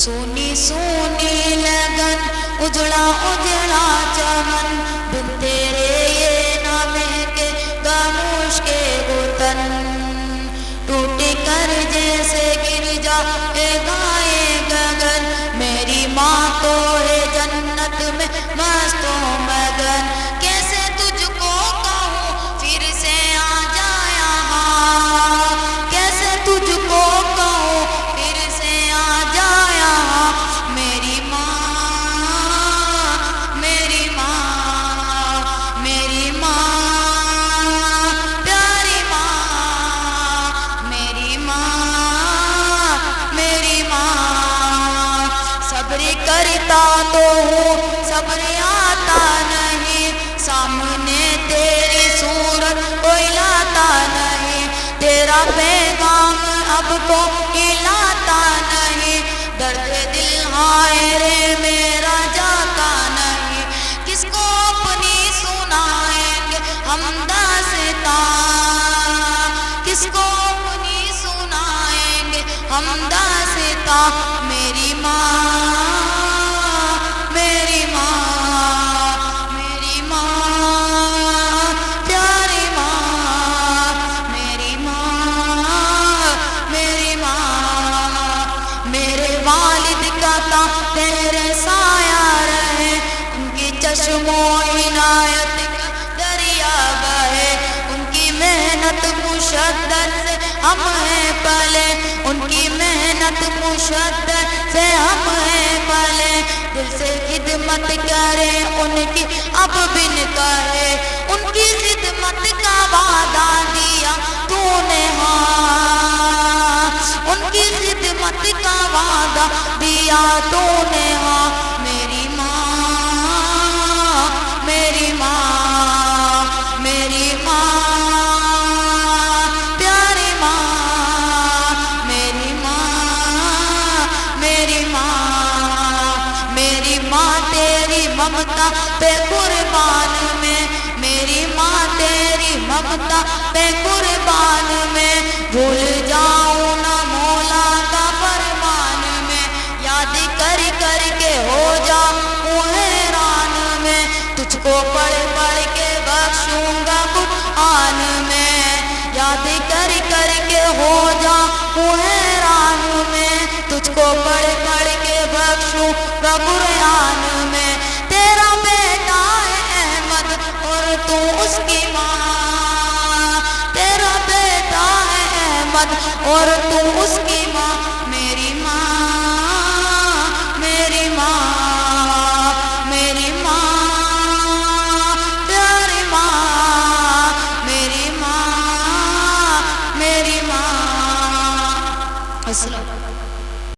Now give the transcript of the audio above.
سونی سونی لگن اجڑا اجڑا چمن بن تیرے یہ نام کے خاموش کے وطن ٹوٹ کر جیسے گر جائے گائے گگن میری ماں تو ہے جنت میں مست و مگن کیسے تجھ کو کہوں پھر سے آ جا یہاں کیسے تجھ کو کہوں پھر سے آ جا یہاں میری ماں میری ماں میری ماں پیاری ماں میری ماں میری ماں صبر کرتا تو ہوں صبر آتا نہیں سامنے تیری صورت کوئی لاتا نہیں تیرا پیغام اب تو لاتا نہیں درد دل ہائے رے میرا جاتا نہیں کس کو اپنی سنائیں گے ہم داستاں کس کو اپنی سنائیں گے ہم داستاں میری ماں میری ماں میری ماں پیاری ماں میری ماں میری ماں میرے والد کا تا تیرے سایہ رہے ان کی چشم و عنایت کا دریا بہے ان کی محنت مشدت سے ہم ہیں پلے ان کی محنت مشدت سے ہم ہیں پلے دل سے خدمت کرے ان کی اب بن کہے ان کی خدمت کا وعدہ دیا تو نے ہاں ان کی خدمت کا وعدہ دیا تو نے ہاں میری ماں میری ماں میری ماں پیاری ماں میری ماں میری ماں میری ماں تیری ممتا پہ قربان میں میری ماں تیری ممتا پہ قربان میں بھول جاؤں نہ مولا کا فرمان میں یاد کر کر کے ہو جاؤں حیران میں تجھ کو پڑھ پڑھ کے بخشوں گا قرآن میں یاد کر کر کے ہو جاؤں حیران میں تجھ کو پڑھ پڑھ کے بخشوں گا قرآن میں تیرا بیٹا ہے احمد اور تو اس کی ماں تیرا بیٹا ہے احمد اور تو اس کی ماں میری ماں میری ماں میری ماں پیاری ماں میری ماں میری ماں السلام